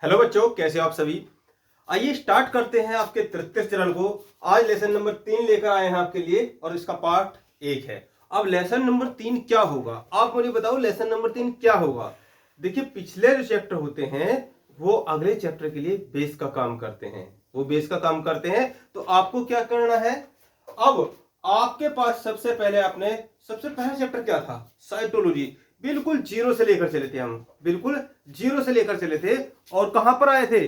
Hello बच्चों, कैसे हो आप सभी। आइए स्टार्ट करते हैं आपके तृतीय चरण को। आज लेसन नंबर 3 लेकर आए हैं आपके लिए और इसका पार्ट 1 है। अब लेसन नंबर 3 क्या होगा, आप मुझे बताओ। लेसन नंबर 3 क्या होगा। देखिए, पिछले जो चैप्टर होते हैं वो अगले चैप्टर के लिए बेस का काम करते हैं। वो बेस का काम करते हैं, तो आपको क्या करना है। अब आपके पास सबसे पहला चैप्टर क्या था, साइटोलॉजी। बिल्कुल जीरो से लेकर चले थे हम, बिल्कुल जीरो से लेकर चले थे। और कहां पर आए थे,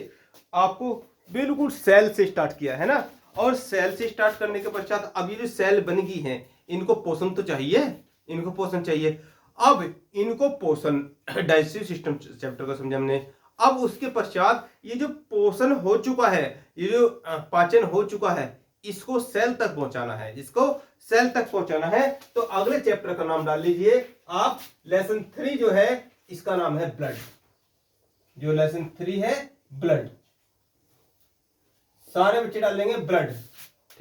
आपको बिल्कुल सेल से स्टार्ट किया है ना। और सेल से स्टार्ट करने के पश्चात अब ये जो सेल बन गई है, इनको पोषण तो चाहिए, इनको पोषण चाहिए। अब इनको पोषण डाइजेस्टिव सिस्टम चैप्टर को समझे हमने। अब उसके पश्चात ये जो पोषण हो चुका है, ये जो पाचन हो चुका है, इसको सेल तक पहुंचाना है, इसको सेल तक पहुंचाना है। तो अगले चैप्टर का नाम डाल लीजिए आप। लेसन 3 जो है इसका नाम है ब्लड। जो लेसन 3 है ब्लड, सारे बच्चे डाल लेंगे ब्लड,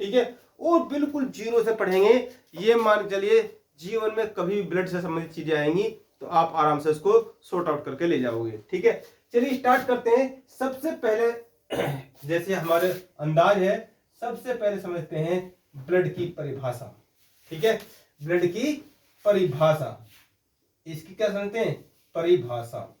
ठीक है। और बिल्कुल जीरो से पढ़ेंगे। ये मान चलिए जीवन में कभी भी ब्लड से संबंधित चीजें आएंगी तो आप आराम से उसको सॉर्ट आउट करके ले जाओगे, ठीक है। चलिए स्टार्ट करते हैं। सबसे पहले जैसे हमारे अंदाज है, सबसे पहले समझते हैं ब्लड की परिभाषा, ठीक है। ब्लड की परिभाषा, इसकी क्या समझते हैं, परिभाषा।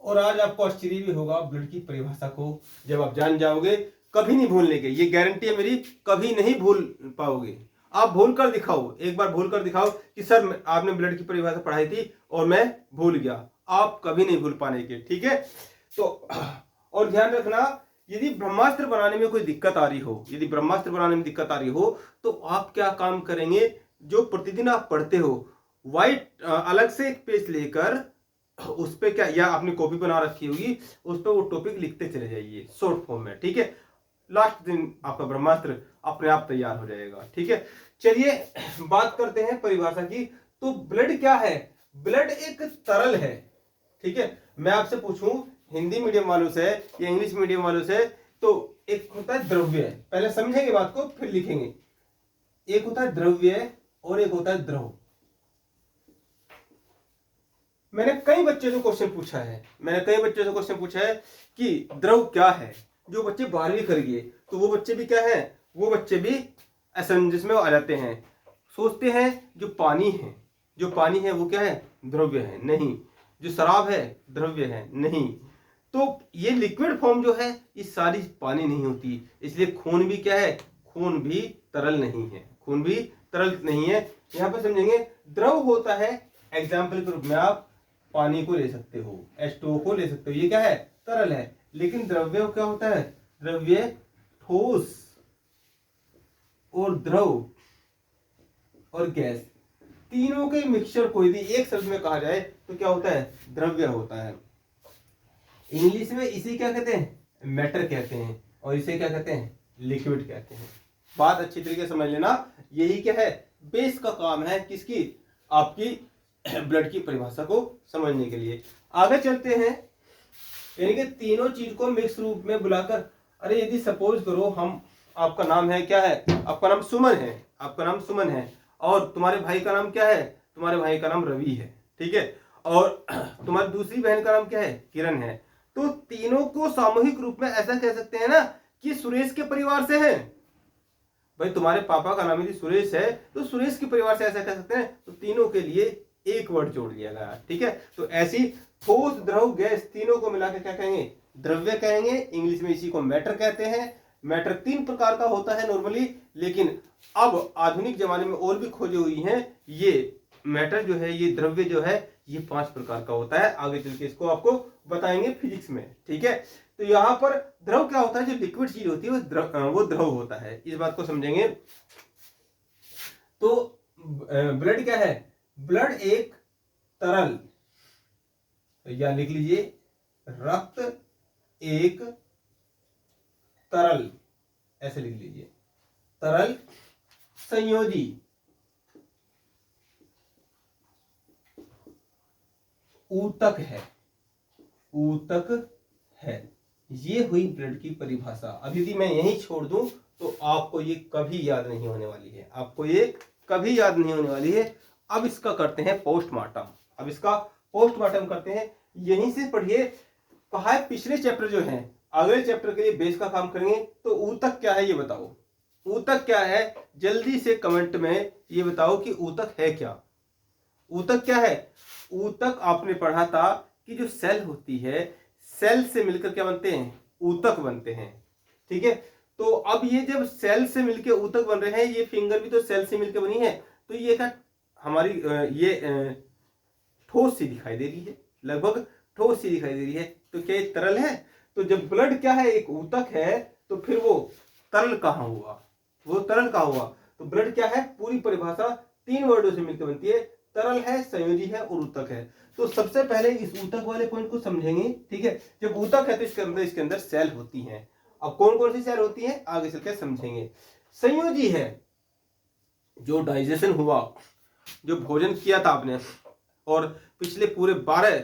और आज आपको आश्चर्य भी होगा, ब्लड की परिभाषा को जब आप जान जाओगे कभी नहीं भूलने के, ये गारंटी है मेरी, कभी नहीं भूल पाओगे। आप भूल कर दिखाओ, एक बार भूल कर दिखाओ कि सर आपने ब्लड की परिभाषा पढ़ाई थी और मैं भूल गया। आप कभी नहीं भूल पाने के, ठीक है। तो और ध्यान रखना, यदि ब्रह्मास्त्र बनाने में कोई दिक्कत आ रही हो, यदि ब्रह्मास्त्र बनाने में दिक्कत आ रही हो, तो आप क्या काम करेंगे, जो प्रतिदिन आप पढ़ते हो, व्हाइट अलग से एक पेज लेकर उस पे क्या, या आपने कॉपी बना रखी होगी, उस पे वो टॉपिक लिखते चले जाइए शॉर्ट फॉर्म में, ठीक है। लास्ट दिन आपका ब्रह्मास्त्र अपने आप तैयार हो जाएगा, ठीक है। चलिए बात करते हैं परिभाषा की। तो ब्लड क्या है, ब्लड एक तरल है, ठीक है। मैं आपसे पूछूं हिंदी मीडियम वालों से या इंग्लिश मीडियम वालों से, तो एक होता है द्रव्य, पहले समझेंगे बात को फिर लिखेंगे। एक होता है द्रव्य और एक होता है द्रव। मैंने कई बच्चों से क्वेश्चन पूछा है कि द्रव क्या है। जो बच्चे 12वीं कर गए तो वो बच्चे भी क्या है, वो बच्चे भी असमंजस में आ जाते हैं, सोचते हैं जो पानी है वो क्या है, द्रव्य है। नहीं। जो शराब है द्रव्य है, नहीं। तो ये लिक्विड फॉर्म जो है ये सारी पानी नहीं होती, इसलिए खून भी क्या है, खून भी तरल नहीं है, खून भी तरल नहीं है। यहां पर समझेंगे द्रव होता है, एग्जाम्पल के रूप में आप पानी को ले सकते हो, H2O को ले सकते हो, ये क्या है, तरल है। लेकिन द्रव्य क्या होता है, द्रव्य ठोस और द्रव और गैस, तीनों के मिक्सचर को यदि एक शब्द में कहा जाए तो क्या होता है, द्रव्य होता है। इंग्लिश में इसे क्या कहते हैं, मैटर कहते हैं, और इसे क्या कहते हैं, लिक्विड कहते हैं। बात अच्छी तरीके से समझ लेना। यही क्या है, बेस का काम है किसकी, आपकी ब्लड की परिभाषा को समझने के लिए। आगे चलते हैं, यानी कि तीनों चीज को मिक्स रूप में बुलाकर, अरे यदि सपोज करो हम, आपका नाम है क्या है, आपका नाम सुमन है, और तुम्हारे भाई का नाम क्या है, तुम्हारे भाई का नाम रवि है, ठीक है। और तुम्हारी दूसरी बहन का नाम क्या है, किरण है। तो तीनों को सामूहिक रूप में ऐसा कह सकते हैं ना कि सुरेश के परिवार से है। भाई तुम्हारे पापा का नाम यदि सुरेश है तो सुरेश के परिवार से ऐसा कह सकते हैं। तो तीनों के लिए एक वर्ड जोड़ दिया गया, ठीक है। तो ऐसी ठोस द्रव गैस तीनों को मिलाकर क्या कहेंगे, द्रव्य कहेंगे। इंग्लिश में इसी को मैटर कहते हैं। मैटर 3 प्रकार का होता है नॉर्मली, लेकिन अब आधुनिक जमाने में और भी खोजी हुई हैं। ये मैटर जो है, ये द्रव्य जो है, ये 5 प्रकार का होता है। आगे चल के इसको आपको बताएंगे फिजिक्स में, ठीक है। तो यहां पर द्रव क्या होता है, जो लिक्विड चीज होती है वो द्रव होता है, इस बात को समझेंगे। तो ब्लड क्या है, ब्लड एक तरल, या लिख लीजिए रक्त एक तरल, ऐसे लिख लीजिए, तरल संयोजी ऊतक है। ये हुई ब्लड की परिभाषा। अब यदि मैं यहीं छोड़ दूं तो आपको ये कभी याद नहीं होने वाली है, आपको ये कभी याद नहीं होने वाली है। अब इसका करते हैं पोस्टमार्टम, करते हैं। यहीं से पढ़िए। कहा है पिछले चैप्टर जो है, अगले चैप्टर के लिए बेस का काम करेंगे। तो ऊतक क्या है ये बताओ, ऊतक क्या है, जल्दी से कमेंट में ये बताओ कि ऊतक है क्या। ऊतक क्या है? ऊतक आपने पढ़ा था कि जो सेल होती है, सेल से मिलकर क्या बनते हैं? ऊतक बनते हैं। ठीक है, तो अब ये जब सेल से मिलकर ऊतक बन रहे हैं, ये फिंगर भी तो सेल से मिलकर बनी है, तो ये क्या हमारी ये ठोस सी दिखाई दे रही है, लगभग ठोस सी दिखाई दे रही है। तो क्या ये तरल है? तो जब ब्लड क्या है, एक ऊतक है, तो फिर वो तरल कहाँ हुआ? वो तरल कहाँ हुआ? तो ब्लड क्या है, पूरी परिभाषा 3 वर्डों से मिलकर बनती है, तरल है, संयोजी है और ऊतक है। तो सबसे पहले इस ऊतक वाले पॉइंट को समझेंगे। ठीक है, जब ऊतक है तो इसके अंदर सेल होती हैं। अब कौन कौन सी सेल होती है आगे चलकर समझेंगे। संयोजी है जो डाइजेशन हुआ, जो भोजन किया था आपने, और पिछले पूरे 12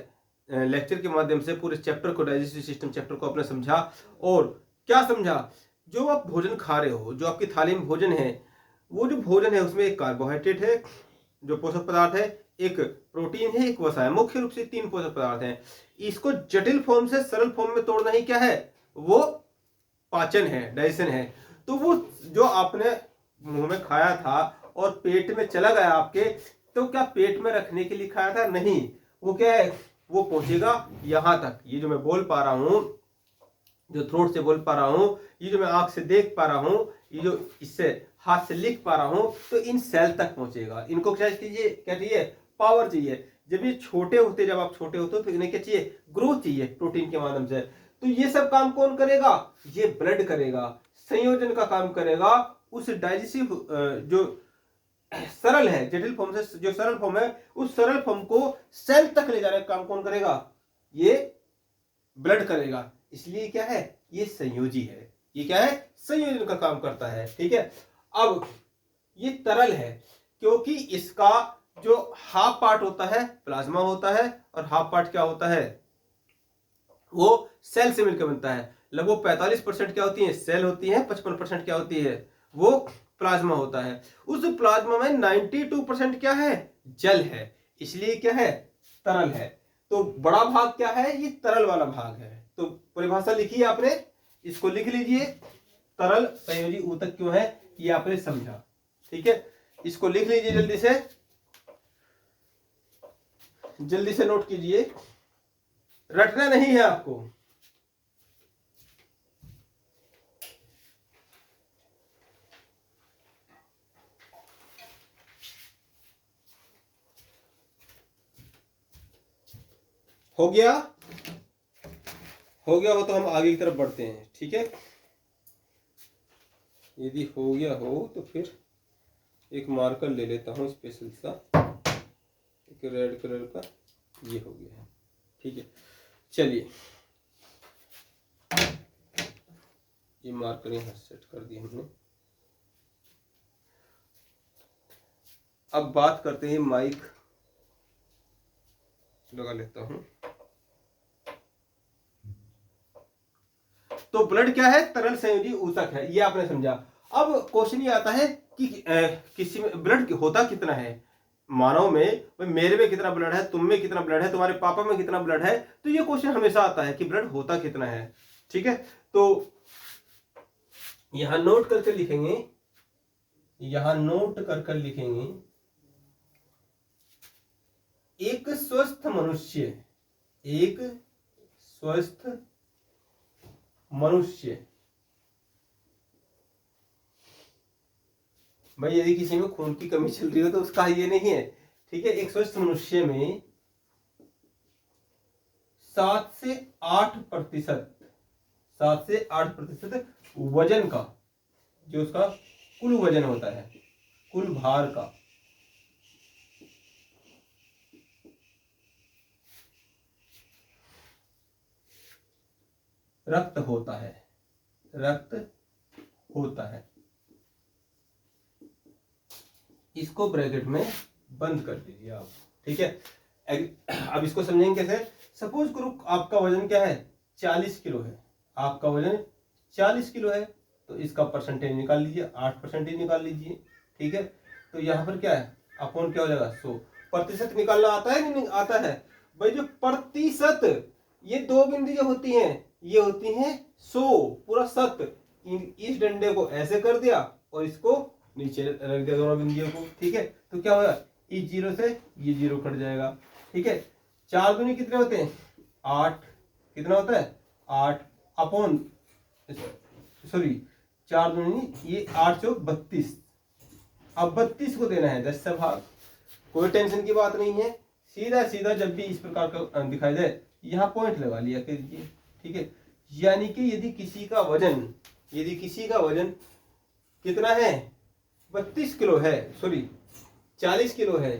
लेक्चर के माध्यम से पूरे चैप्टर को, डाइजेस्टिव सिस्टम चैप्टर को आपने समझा। और क्या समझा? जो आप भोजन खा रहे हो, जो आपकी थाली में भोजन है, वो जो भोजन है उसमें एक कार्बोहाइड्रेट है जो पोषक पदार्थ है, एक प्रोटीन है, एक वसा है। मुख्य रूप से 3 पोषक पदार्थ हैं। इसको जटिल फॉर्म से सरल फॉर्म में तोड़ना ही क्या है? वो पाचन है, डाइजेशन है। तो वो जो आपने मुंह में खाया था और पेट में चला गया आपके, तो क्या पेट में रखने के लिए खाया था? नहीं, वो क्या है, वो पहुंचेगा यहां तक। ये जो मैं बोल पा रहा हूं, जो थ्रोट से बोल पा रहा हूं, ये जो मैं आंख से देख पा रहा हूं, ये जो इससे हाथ से लिख पा रहा हूं, तो इन सेल तक पहुंचेगा। इनको क्या चाहिए? क्या चाहिए? पावर चाहिए। जब ये छोटे होते, जब आप छोटे होते हो तो इन्हें क्या चाहिए? ग्रोथ चाहिए प्रोटीन के माध्यम से। तो ये सब काम कौन करेगा? ये ब्लड करेगा, संयोजन का काम करेगा। उस डाइजेस्टिव जो सरल है, जटिल फॉर्म से जो सरल फॉर्म है, उस सरल फॉर्म को सेल तक ले जाने का काम कौन करेगा? ये ब्लड करेगा। इसलिए क्या है? ये संयोजी है। ये क्या है? संयोजन का काम करता है। ठीक है, अब ये तरल है क्योंकि इसका जो हाफ पार्ट होता है प्लाज्मा होता है, और हाफ पार्ट क्या होता है? वो सेल से मिलकर बनता है। लगभग 45% क्या होती है? सेल होती है, 55% क्या होती है? वो प्लाज्मा होता है। उस प्लाज्मा में 92% क्या है? जल है। इसलिए क्या है? तरल है। तो बड़ा भाग क्या है? ये तरल वाला भाग है। तो परिभाषा लिखी है आपने, इसको लिख लीजिए। तरल संयोजी ऊतक क्यों है ये आपने समझा। ठीक है, इसको लिख लीजिए, जल्दी से नोट कीजिए, रटना नहीं है आपको। हो गया? हो गया हो तो हम आगे की तरफ बढ़ते हैं। ठीक है, यदि हो गया हो तो फिर एक मार्कर ले लेता हूं स्पेशल सा, एक रेड कलर का। ये हो गया है। ठीक है, चलिए ये मार्कर यहाँ सेट कर दिया हमने। अब बात करते हैं, माइक लगा लेता हूं। तो ब्लड क्या है? तरल संयोजी ऊतक है, ये आपने समझा। अब क्वेश्चन ये आता है कि किसी में ब्लड होता कितना है? मानव में, मेरे में कितना ब्लड है, तुम में कितना ब्लड है, तुम्हारे पापा में कितना ब्लड है? तो ये क्वेश्चन हमेशा आता है कि ब्लड होता कितना है। ठीक है, तो यहां नोट करके लिखेंगे, यहां नोट कर लिखेंगे, एक स्वस्थ मनुष्य, एक स्वस्थ मनुष्य, भाई यदि किसी में खून की कमी चल रही हो तो उसका ये नहीं है। ठीक है, एक स्वस्थ मनुष्य में 7 से 8% 7 से 8% वजन का, जो उसका कुल वजन होता है, कुल भार का, रक्त होता है, रक्त होता है। इसको ब्रैकेट में बंद कर दीजिए आप। ठीक है, अब इसको समझेंगे कैसे। सपोज करो आपका वजन क्या है? 40 किलो है। आपका वजन 40 किलो है, तो इसका परसेंटेज निकाल लीजिए, 8% निकाल लीजिए। ठीक है, तो यहाँ पर क्या है? अपॉन क्या हो जाएगा? 100। प्रतिशत निकालना आता है नहीं आता है? भाई जो प्रतिशत, ये दो बिंदु जो होती हैं ये होती हैं 100, पूरा शत। इस डंडे को ऐसे कर दिया और इसको नीचे रख दिया दोनों बिंदुओं को, ठीक है। तो क्या होगा, इस जीरो से ये जीरो कट जाएगा, ठीक है। 4 दूनी कितने होते हैं 8, कितना होता है 8 अपॉन, सॉरी 4 दूनी ये 8 चौक 32। अब 32 को देना है 10 से भाग, कोई टेंशन की बात नहीं है। सीधा सीधा जब भी इस प्रकार का दिखाई दे यहाँ पॉइंट लगा लिया कीजिए, ठीक है। यानी कि यदि किसी का वजन कितना है 32 किलो है, सॉरी 40 किलो है,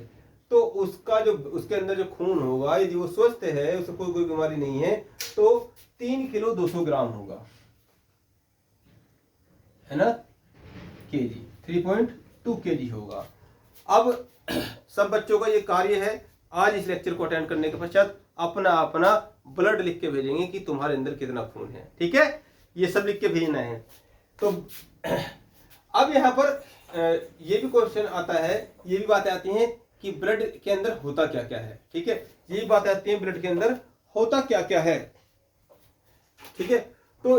तो उसका जो उसके अंदर जो खून होगा यदि वो स्वस्थ है, उसको कोई बीमारी नहीं है, तो 3 किलो 200 ग्राम होगा, है ना, केजी 3.2 केजी होगा। अब सब बच्चों का ये कार्य है, आज इस लेक्चर को अटेंड करने के पश्चात अपना अपना ब्लड लिख के भेजेंगे कि तुम्हारे अंदर कितना खून है, ठीक है। ये सब लिख के भेजना है। तो अब यहाँ पर ये भी क्वेश्चन आता है, ये भी बातें आती हैं कि ब्लड के अंदर होता क्या क्या है, ठीक है। ये बातें आती हैं ब्लड के अंदर होता क्या क्या है, ठीक है। तो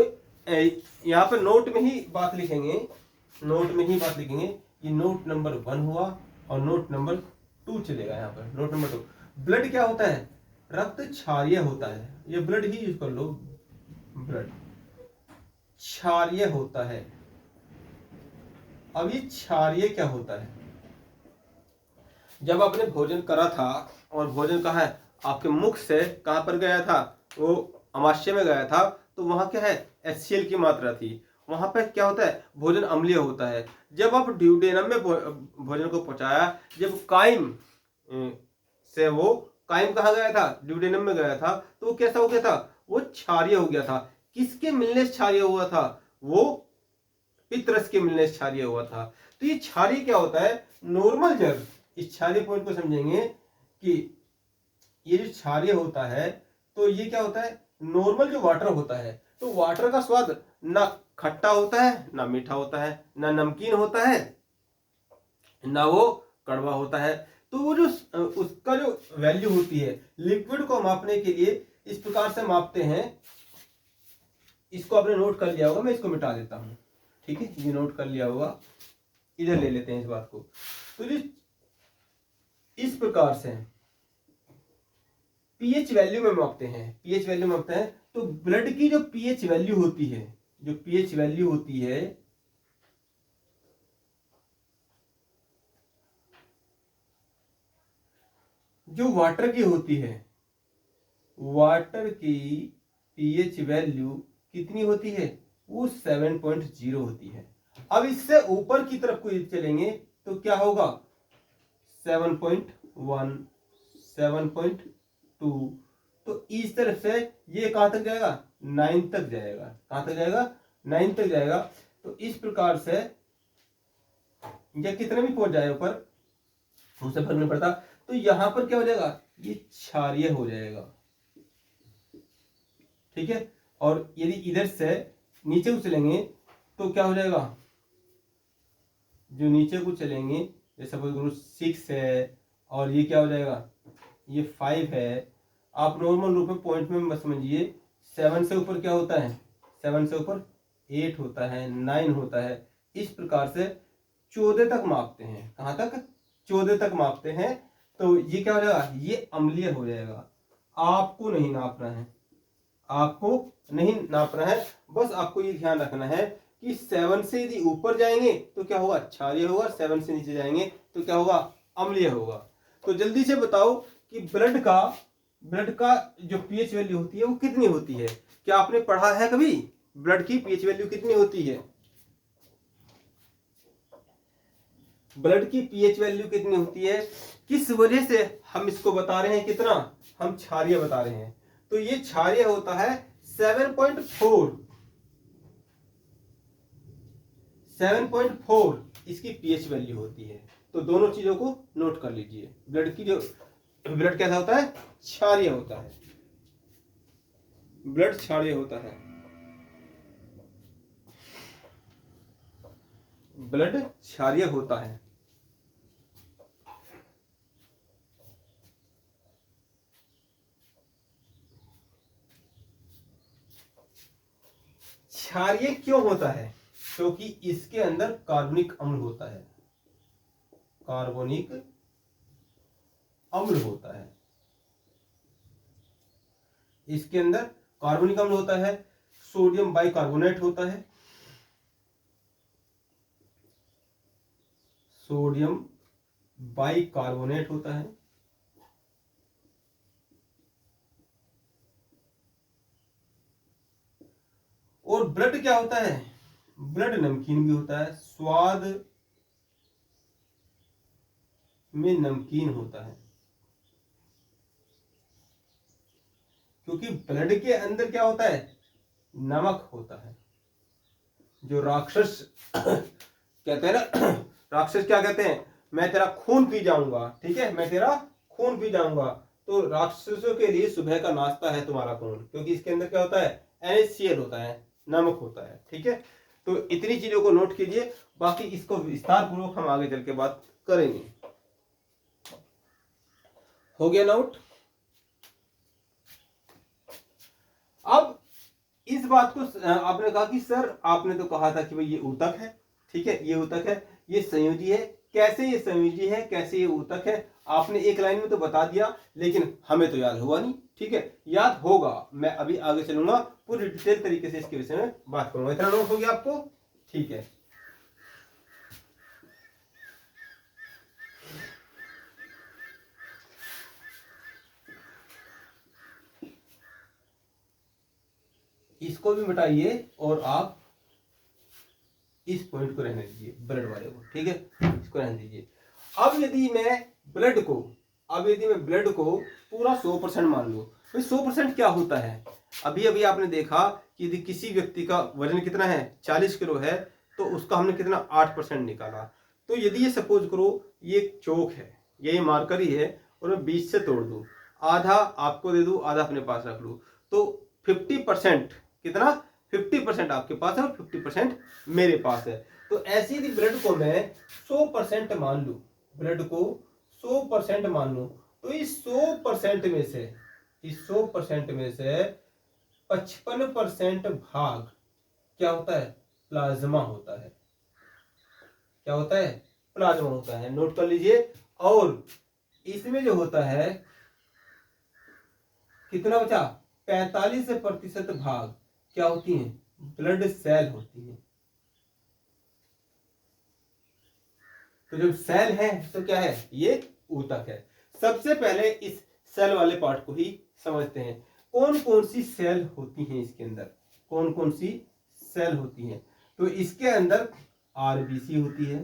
यहाँ पर नोट में ही बात लिखेंगे, ये नोट नंबर 1 हुआ और नोट नंबर 2 चलेगा। यहाँ पर नोट नंबर 2, ब्लड क्या होता है, रक्त क्षारीय होता है। ये ब्लड ही यूज कर लो, ब्लड क्षारीय होता है। अब ये क्षारीय क्या होता है, जब आपने भोजन करा था और भोजन कहाँ है आपके मुख से कहाँ पर गया था, वो अमाशय में गया था, तो वहां क्या है HCl की मात्रा थी। वहां पर क्या होता है भोजन अम्लीय होता है। जब आप ड्यूडेनम में भोजन को पहुंचाया, जब काइम से वो काइम कहाँ गया था ड्यूडेनम में गया था, तो वो कैसा हो गया था, वो क्षारीय हो गया था। किसके मिलने से क्षारीय हुआ था, वो पित्तरस के मिलने से क्षारीय हुआ था। तो ये क्षारीय क्या होता है, नॉर्मल जल, इस क्षारीय पॉइंट को समझेंगे कि ये जो क्षारीय होता है तो ये क्या होता है, नॉर्मल जो वाटर होता है, तो वाटर का स्वाद ना खट्टा होता है, ना मीठा होता है, ना नमकीन होता है, ना वो कड़वा होता है। तो वो जो उसका जो वैल्यू होती है, लिक्विड को मापने के लिए इस प्रकार से मापते हैं। इसको आपने नोट कर लिया होगा, मैं इसको मिटा देता हूं, ठीक है। ये नोट कर लिया होगा, इधर ले लेते हैं इस बात को। तो जो इस प्रकार से पीएच वैल्यू में मापते हैं, तो ब्लड की जो पीएच वैल्यू होती है, जो वाटर की होती है, वाटर की पीएच वैल्यू कितनी होती है, वो 7.0 होती है। अब इससे ऊपर की तरफ को चलेंगे तो क्या होगा 7.1, 7.2, तो इस तरफ से ये कहां तक जाएगा 9 तक जाएगा। कहां तक जाएगा 9 तक जाएगा। तो इस प्रकार से या कितने भी पहुंच जाए ऊपर, उससे फर्क नहीं पड़ता। तो यहां पर क्या हो जाएगा, ये क्षारीय हो जाएगा, ठीक है। और यदि इधर से नीचे को चलेंगे तो क्या हो जाएगा, जो नीचे को चलेंगे जैसे सपोज 6 है और ये क्या हो जाएगा, ये 5 है। आप नॉर्मल रूप में पॉइंट में मत समझिए। 7 से ऊपर क्या होता है, 7 से ऊपर 8 होता है, 9 होता है। इस प्रकार से 14 तक मापते हैं। कहां तक, 14 तक मापते हैं। तो ये क्या हो जाएगा, ये अम्लीय हो जाएगा। आपको नहीं नापना है, बस आपको ये ध्यान रखना है कि 7 से यदि ऊपर जाएंगे तो क्या होगा क्षारीय होगा, 7 से नीचे जाएंगे तो क्या होगा अम्लीय होगा। तो जल्दी से बताओ कि ब्लड का जो पीएच वैल्यू होती है वो कितनी होती है। क्या आपने पढ़ा है कभी ब्लड की पीएच वैल्यू कितनी होती है, ब्लड की पीएच वैल्यू कितनी होती है, किस वजह से हम इसको बता रहे हैं, कितना हम क्षारीय बता रहे हैं। तो ये क्षारीय होता है 7.4 इसकी पीएच वैल्यू होती है। तो दोनों चीजों को नोट कर लीजिए। ब्लड कैसा होता है, क्षारीय होता है, ब्लड क्षारीय होता है, ब्लड क्षारीय होता है। क्षारीय क्यों होता है? क्योंकि इसके अंदर कार्बनिक अम्ल होता है, कार्बनिक अम्ल होता है, इसके अंदर कार्बनिक अम्ल होता है, सोडियम बाइकार्बोनेट होता है, सोडियम बाइकार्बोनेट होता है, और ब्लड क्या होता है? ब्लड नमकीन भी होता है, स्वाद में नमकीन होता है, क्योंकि ब्लड के अंदर क्या होता है? नमक होता है। जो राक्षस कहते हैं ना, राक्षस क्या कहते हैं? मैं तेरा खून पी जाऊंगा, ठीक है, मैं तेरा खून पी जाऊंगा। तो राक्षसों के लिए सुबह का नाश्ता है तुम्हारा खून, क्योंकि इसके अंदर क्या होता है? NaCl होता है, नमक होता है, ठीक है। तो इतनी चीजों को नोट कीजिए, बाकी इसको विस्तार पूर्वक हम आगे चल के बात करेंगे। हो गया नोट? अब इस बात को आपने कहा कि सर आपने तो कहा था कि भाई ये ऊतक है, ठीक है, ये ऊतक है, ये संयोजी है। कैसे ये संयोजी है, कैसे ये ऊतक है? आपने एक लाइन में तो बता दिया, लेकिन हमें तो याद हुआ नहीं, ठीक है। याद होगा, मैं अभी आगे चलूंगा, पूरी डिटेल तरीके से इसके विषय में बात करूंगा। इतना नोट हो गया आपको? ठीक है। इसको भी मिटाइए और आप इस पॉइंट को रहने दीजिए, ब्लड वाले को, ठीक है, इसको रहने दीजिए। अब यदि मैं ब्लड को पूरा 100% मान लूं, तो 100% क्या होता है? अभी अभी आपने देखा कि यदि किसी व्यक्ति का वजन कितना है, 40 किलो है, तो उसका हमने कितना 8% निकाला। तो यदि ये सपोज करो ये एक चौक है, ये मार्कर ही है, और मैं 20 से तोड़ दूं, आधा आपको दे दूं, आधा अपने पास रख लूं, तो 50% कितना? 50% आपके पास है और 50% मेरे पास है। तो ऐसी यदि ब्लड को मैं 100% मान लूं, ब्लड को 100% मान लूं, तो इस 100% में से 55% भाग क्या होता है? प्लाज्मा होता है। क्या होता है? प्लाज्मा होता है। नोट कर लीजिए। और इसमें जो होता है कितना बचा? 45% भाग क्या होती हैं? ब्लड सेल होती हैं। तो जब सेल है तो क्या है? ये ऊतक है। सबसे पहले इस सेल वाले पार्ट को ही समझते हैं। कौन कौन सी सेल होती हैं इसके अंदर? कौन कौन सी सेल होती हैं? तो इसके अंदर आरबीसी होती है,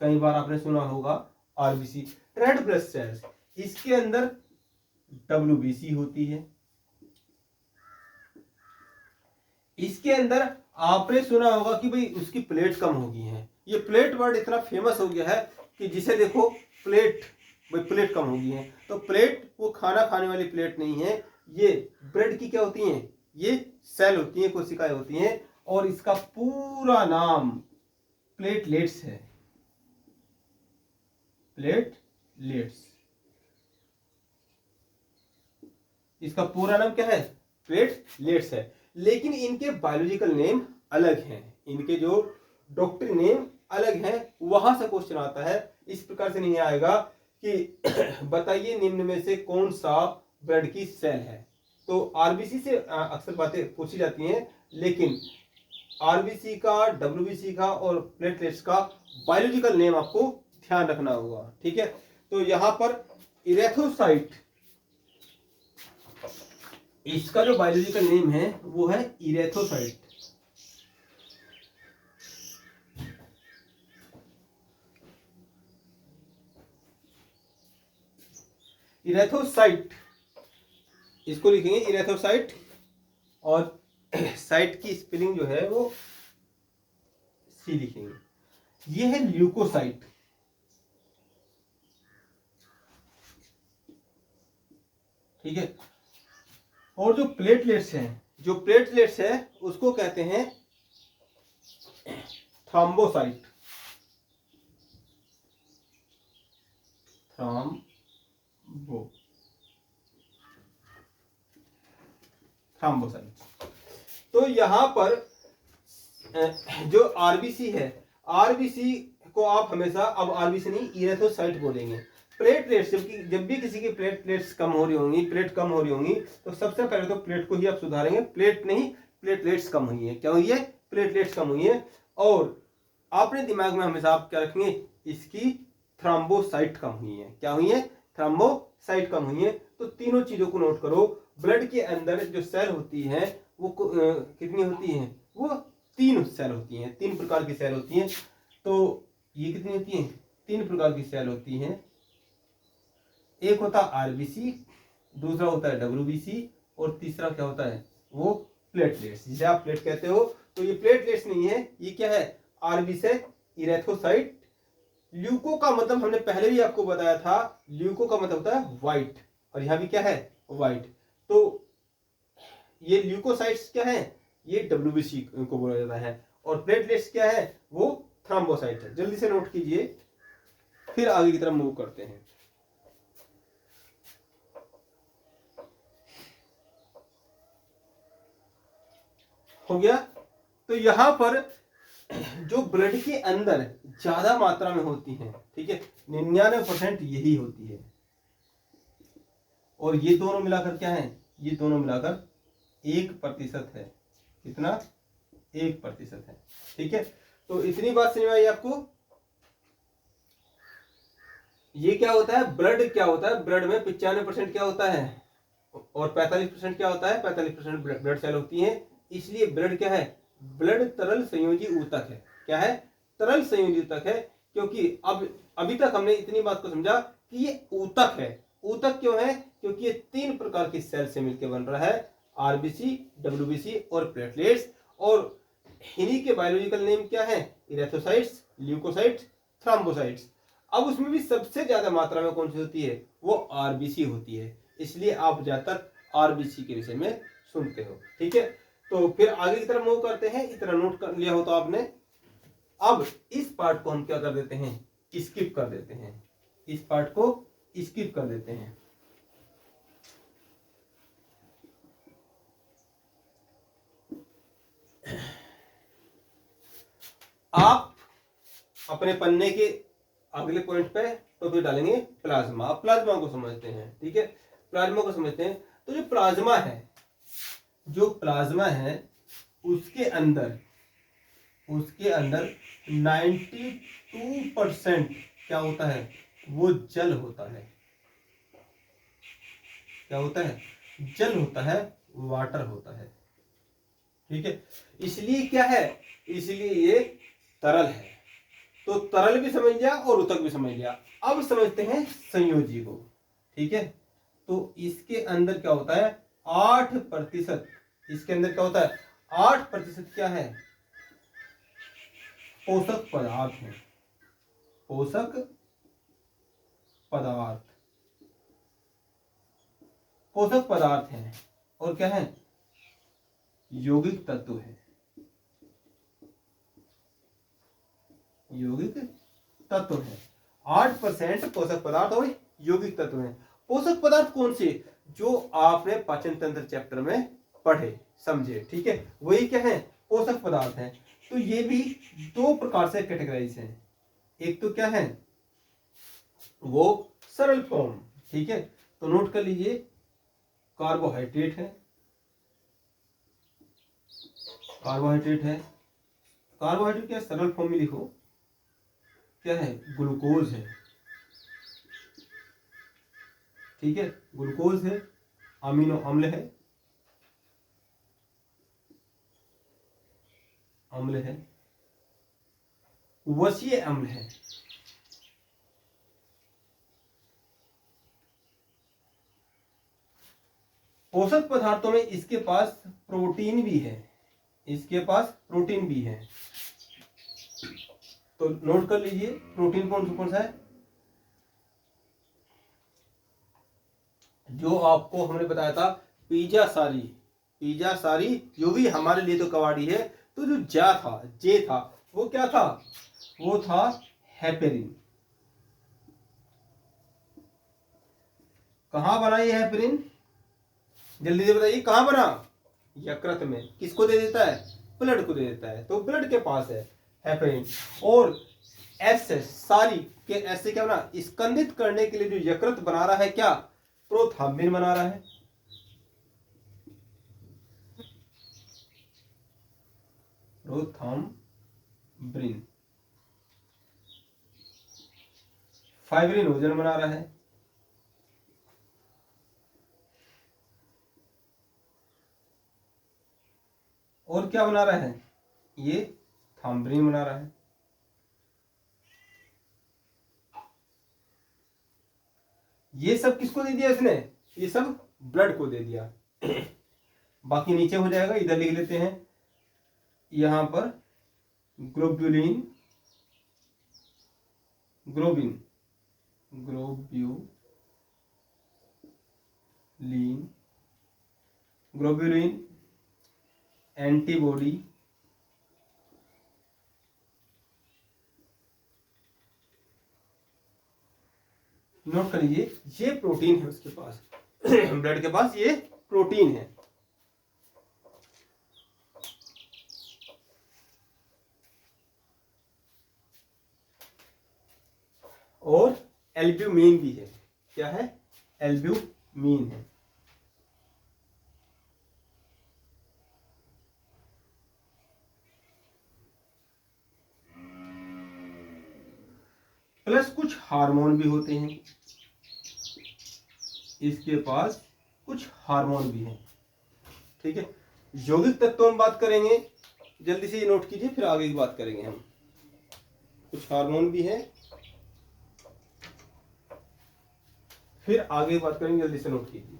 कई बार आपने सुना होगा आरबीसी, रेड ब्लड सेल्स। इसके अंदर डब्ल्यूबीसी होती है। इसके अंदर आपने सुना होगा कि भाई उसकी प्लेट कम हो गई है। ये प्लेट वर्ड इतना फेमस हो गया है कि जिसे देखो प्लेट, भाई प्लेट कम हो गई है। तो प्लेट वो खाना खाने वाली प्लेट नहीं है, ये ब्रेड की क्या होती हैं? ये सेल होती हैं, कोशिकाएं होती हैं, और इसका पूरा नाम प्लेटलेट्स है। प्लेटलेट्स, इसका पूरा नाम क्या है? प्लेटलेट्स है। लेकिन इनके बायोलॉजिकल नेम अलग हैं, इनके जो डॉक्टरी नेम अलग हैं। वहां से क्वेश्चन आता है, इस प्रकार से नहीं आएगा कि बताइए निम्न में से कौन सा ब्लड की सेल है। तो आरबीसी से अक्सर बातें पूछी जाती हैं, लेकिन आरबीसी का, डब्ल्यूबीसी का और प्लेटलेट्स का बायोलॉजिकल नेम आपको ध्यान रखना होगा, ठीक है। तो यहां पर इरेथ्रोसाइट, इसका जो बायोलॉजिकल नेम है वो है इरेथ्रोसाइट। इरेथ्रोसाइट इसको लिखेंगे इरेथ्रोसाइट, और साइट की स्पेलिंग जो है वो सी लिखेंगे। ये है ल्यूकोसाइट, ठीक है। और जो प्लेटलेट्स हैं, जो प्लेटलेट्स है उसको कहते हैं थ्रोम्बोसाइट। थ्रोम्बोसाइट। तो यहां पर जो आरबीसी है, आरबीसी को आप हमेशा, अब आरबीसी नहीं, इरेथ्रोसाइट बोलेंगे। प्लेटलेट्स, जब भी किसी की प्लेटलेट्स कम हो रही होंगी, प्लेट कम हो रही होंगी, तो सबसे पहले तो प्लेट को ही आप सुधारेंगे। प्लेट नहीं, प्लेटलेट्स कम हुई है। क्या हुई है? प्लेटलेट्स कम हुई है। और आपने दिमाग में हमेशा आप क्या रखेंगे? इसकी थ्रोम्बोसाइट कम हुई है। क्या हुई है? थ्रोम्बोसाइट कम हुई है। तो तीनों चीजों को नोट करो। ब्लड के अंदर जो सेल होती है वो कितनी होती है? वो 3 सेल होती हैं, 3 प्रकार की सेल होती हैं। तो ये कितनी होती हैं? 3 प्रकार की सेल होती हैं। एक होता है आरबीसी, दूसरा होता है डब्ल्यूबीसी, और तीसरा क्या होता है? वो प्लेटलेट्स, जिसे आप प्लेट कहते हो। तो ये प्लेटलेट्स नहीं है, ये क्या है? RBC, erythrocyte. ल्यूको का मतलब हमने पहले भी आपको बताया था, ल्यूको का मतलब होता है व्हाइट, और यहाँ भी क्या है? व्हाइट। तो ये ल्यूकोसाइट्स क्या है? ये डब्ल्यूबीसी को बोला जाता है। और प्लेटलेट्स क्या है? वो थ्रोम्बोसाइट है। जल्दी से नोट कीजिए, फिर आगे की तरफ मूव करते हैं। हो गया? तो यहां पर जो ब्लड के अंदर ज्यादा मात्रा में होती है, ठीक है, 99% यही होती है। और ये दोनों मिलाकर क्या है? ये दोनों मिलाकर 1% है। कितना? 1% है। ठीक है, तो इतनी बात समझ में आई आपको? ये क्या होता है? ब्लड क्या होता है? ब्लड में 95% क्या होता है, और 45% क्या होता है? 45% ब्लड सेल होती है। इसलिए ब्लड क्या है? ब्लड तरल संयोजी ऊतक है। क्या है? तरल संयोजी ऊतक है। क्योंकि अब अभी तक हमने इतनी बात को समझा कि ये ऊतक है। ऊतक क्यों है? क्योंकि ये 3 प्रकार की सेल से मिलकर बन रहा है, आरबीसी, डब्ल्यूबीसी और प्लेटलेट्स। और इन्हीं के बायोलॉजिकल नेम क्या है? Erythrocytes, leucocytes, thrombocytes. अब उसमें भी सबसे ज्यादा मात्रा में कौन सी होती है? वो आरबीसी होती है। इसलिए आप ज्यादातर आरबीसी के विषय में सुनते हो। ठीक है, तो फिर आगे की तरफ मूव करते हैं। इतना नोट कर लिया हो तो आपने। अब इस पार्ट को हम क्या कर देते हैं? स्किप कर देते हैं। इस पार्ट को स्किप कर देते हैं। आप अपने पन्ने के अगले पॉइंट पे तो फिर डालेंगे प्लाज्मा। आप प्लाज्मा को समझते हैं। ठीक है, प्लाज्मा को समझते हैं। तो जो प्लाज्मा है, जो प्लाज्मा है उसके अंदर 92% क्या होता है? वो जल होता है। क्या होता है? जल होता है, वाटर होता है। ठीक है, इसलिए क्या है? इसलिए ये तरल है। तो तरल भी समझ लिया और ऊतक भी समझ लिया। अब समझते हैं संयोजी को। ठीक है, तो इसके अंदर क्या होता है? 8%। इसके अंदर क्या होता है? 8% क्या है? पोषक पदार्थ है। पोषक पदार्थ, पोषक पदार्थ है। और क्या है? यौगिक तत्व है। यौगिक तत्व है। 8% पोषक पदार्थ और यौगिक तत्व है। पोषक पदार्थ कौन से? जो आपने पाचन तंत्र चैप्टर में पढ़े, समझे। ठीक है, वही क्या है? पोषक पदार्थ है। तो ये भी 2 प्रकार से कैटेगराइज है। एक तो क्या है? वो सरल फॉर्म। ठीक है, तो नोट कर लीजिए, कार्बोहाइड्रेट है। कार्बोहाइड्रेट है। कार्बोहाइड्रेट क्या सरल फॉर्म में लिखो, क्या है? ग्लूकोज है। ठीक है, ग्लूकोज है। अमीनो अम्ल है, अम्ल है। वसीय अम्ल है। पोषक पदार्थों में इसके पास प्रोटीन भी है। इसके पास प्रोटीन भी है। तो नोट कर लीजिए, प्रोटीन कौन सा है? जो आपको हमने बताया था, पिज्जा सारी। पिज्जा सारी जो भी हमारे लिए तो कवाड़ी है। तो जो जे था वो क्या था? वो था हेपेरिन। कहां बना ये हेपेरिन? जल्दी से बताइए, कहां बना? यकृत में। किसको दे देता है? ब्लड को दे देता है, तो ब्लड के पास है हेपेरिन। और एस है सारी के एस से क्या बना, स्कंदित करने के लिए जो यकृत बना रहा है क्या, प्रोथाम्बिन बना रहा है। प्रोथाम्बिन फाइब्रिनोजन बना रहा है। और क्या बना रहा है, ये थाम्ब्रिन बना रहा है। ये सब किसको दे दिया इसने, ये सब ब्लड को दे दिया। बाकी नीचे हो जाएगा, इधर लिख लेते हैं यहां पर globulin, globin, globulin antibody, note कर लीजिए ये प्रोटीन है उसके पास। ब्लड के पास ये प्रोटीन है। और एल्ब्यूमिन भी है। क्या है, एल्ब्यूमिन है। प्लस कुछ हार्मोन भी होते हैं इसके पास, कुछ हार्मोन भी हैं। ठीक है, यौगिक तत्वों में बात करेंगे, जल्दी से ये नोट कीजिए, फिर आगे की बात करेंगे हम। कुछ हार्मोन भी है, फिर आगे बात करेंगे, जल्दी से नोट कीजिए।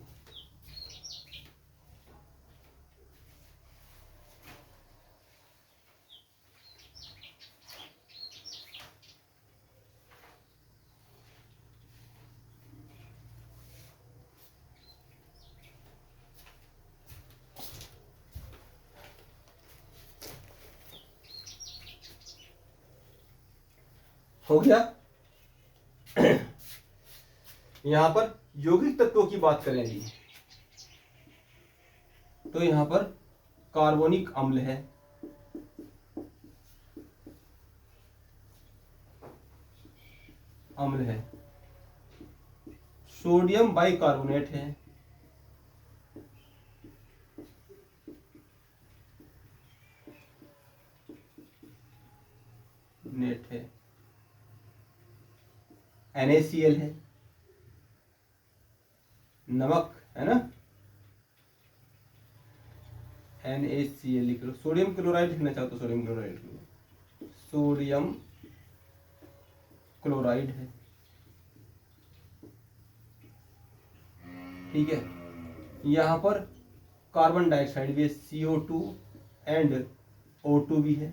हो गया। यहां पर यौगिक तत्वों की बात करेंगे तो यहां पर कार्बोनिक अम्ल है, सोडियम बाइकार्बोनेट है, NaCl है, नमक है ना, NaCl लिख लो। सोडियम क्लोराइड लिखना चाहो तो सोडियम क्लोराइड लिख लो, सोडियम क्लोराइड है। ठीक है, यहां पर कार्बन डाइऑक्साइड भी है, CO2 एंड O2 भी है।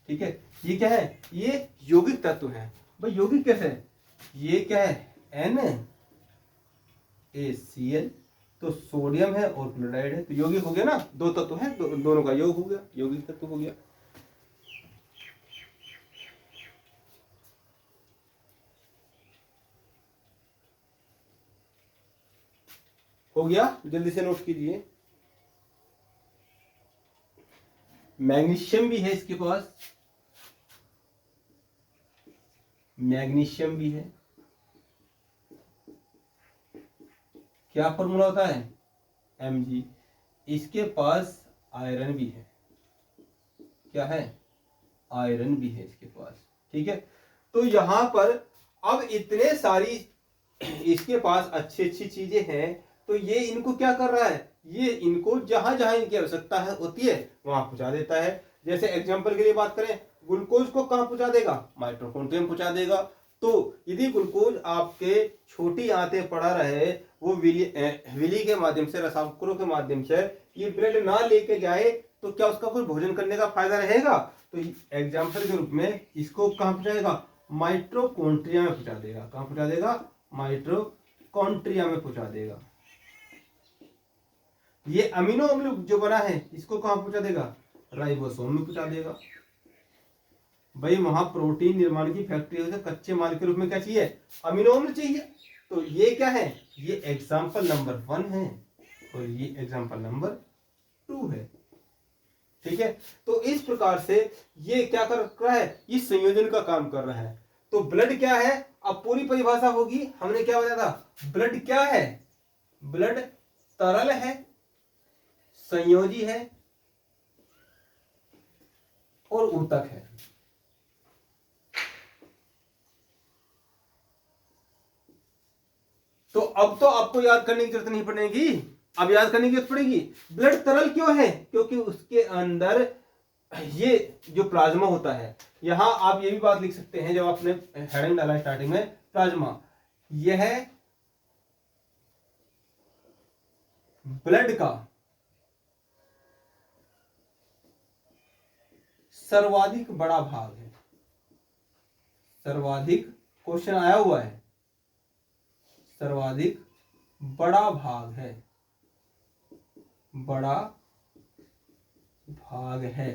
ठीक है, ये क्या है, ये यौगिक तत्व है। भाई यौगिक कैसे है, ये क्या है, NaCl, तो सोडियम है और क्लोराइड है, तो यौगिक हो गया ना, दो तत्व है, दोनों का योग हो गया, यौगिक तत्व हो गया। हो गया, जल्दी से नोट कीजिए। मैग्नीशियम भी है इसके पास, मैग्नीशियम भी है। क्या फॉर्मूला होता है, Mg। इसके पास आयरन भी है, क्या है, आयरन भी है इसके पास। ठीक है, तो यहां पर अब इतने सारी इसके पास अच्छी अच्छी चीजें हैं, तो ये इनको क्या कर रहा है, ये इनको जहां जहां इनकी आवश्यकता है होती है वहां पहुंचा देता है। जैसे एग्जांपल के लिए बात करें, ग्लूकोज को कहां पहुंचा देगा, माइटोकॉन्ड्रिया में पहुंचा देगा। तो यदि ग्लूकोज आपके छोटी आंतें पड़ा रहे, वो विली के माध्यम से, रसावक्रों के माध्यम से ये ब्लड ना लेके जाए, तो क्या उसका कोई भोजन करने का फायदा रहेगा। तो एग्जाम्पल के रूप में इसको कहां पहुंचाएगा, माइटोकॉन्ड्रिया में पहुंचा देगा। कहां पहुंचा देगा, माइटोकॉन्ड्रिया में पहुंचा देगा। ये अमीनो अम्ल जो बना है इसको कहां पहुंचा देगा, राइबोसोम में पहुंचा देगा। भाई वहां प्रोटीन निर्माण की फैक्ट्री है, कच्चे माल के रूप में क्या चाहिए, अमीनो अम्ल चाहिए। तो ये क्या है, ये एग्जाम्पल नंबर 1 है और ये एग्जाम्पल नंबर 2 है। ठीक है। तो इस प्रकार से ये क्या कर रहा है, ये संयोजन का काम कर रहा है। तो ब्लड क्या है, अब पूरी परिभाषा होगी। हमने क्या बताया था, ब्लड क्या है, ब्लड तरल है, संयोजी है और ऊतक है। तो अब तो आपको याद करने की जरूरत नहीं पड़ेगी, अब याद करने की जरूरत पड़ेगी। ब्लड तरल क्यों है, क्योंकि उसके अंदर ये जो प्लाज्मा होता है, यहां आप ये भी बात लिख सकते हैं जब आपने हेडिंग डाला स्टार्टिंग में, प्लाज्मा यह ब्लड का सर्वाधिक बड़ा भाग है। सर्वाधिक क्वेश्चन आया हुआ है, सर्वाधिक बड़ा भाग है, बड़ा भाग है।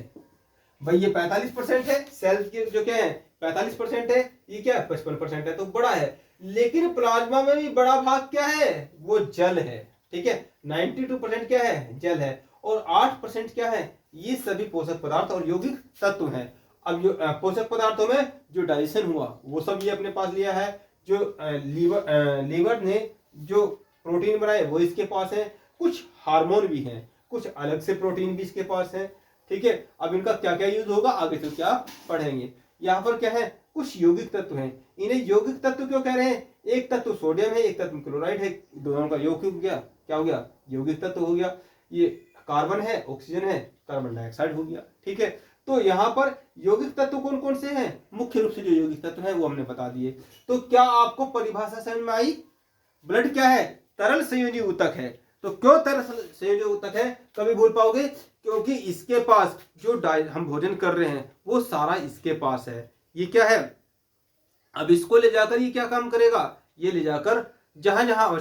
भाई ये 45% है, सेल्स के जो क्या है 45% है, ये क्या 55% है, तो बड़ा है। लेकिन प्लाज्मा में भी बड़ा भाग क्या है, वो जल है। ठीक है, 92% क्या है, जल है, और 8% क्या है, ये सभी पोषक पदार्थ और यौगिक तत्व हैं। अब पोषक पदार्थों में जो डाइजेशन हुआ वो सब ये अपने पास लिया है, जो लीवर ने जो प्रोटीन बनाए वो इसके पास है, कुछ हार्मोन भी हैं, कुछ अलग से प्रोटीन भी इसके पास है। ठीक है, अब इनका क्या क्या यूज होगा आगे तो क्या पढ़ेंगे। यहाँ पर क्या है, कुछ यौगिक तत्व हैं। इन्हें यौगिक तत्व क्यों कह रहे हैं, एक तत्व सोडियम है, एक तत्व क्लोराइड है, दोनों का योग हो गया, क्या हो गया, यौगिक तत्व हो गया। ये कार्बन है, ऑक्सीजन है, कार्बन डाइऑक्साइड हो गया। ठीक है, तो यहाँ पर यौगिक तत्व कौन कौन से हैं, मुख्य रूप से जो यौगिक तत्व हैं वो हमने बता दिए। तो क्या आपको परिभाषा समझ में आई, ब्लड क्या है, तरल संयोजी ऊतक है। तो क्यों तरल संयोजी ऊतक है, कभी भूल पाओगे, क्योंकि इसके पास जो हम भोजन कर रहे हैं वो सारा इसके पास है। ये क्या है, अब इसको ले जाकर ये क्या काम करेगा, ये ले जाकर जहां जहां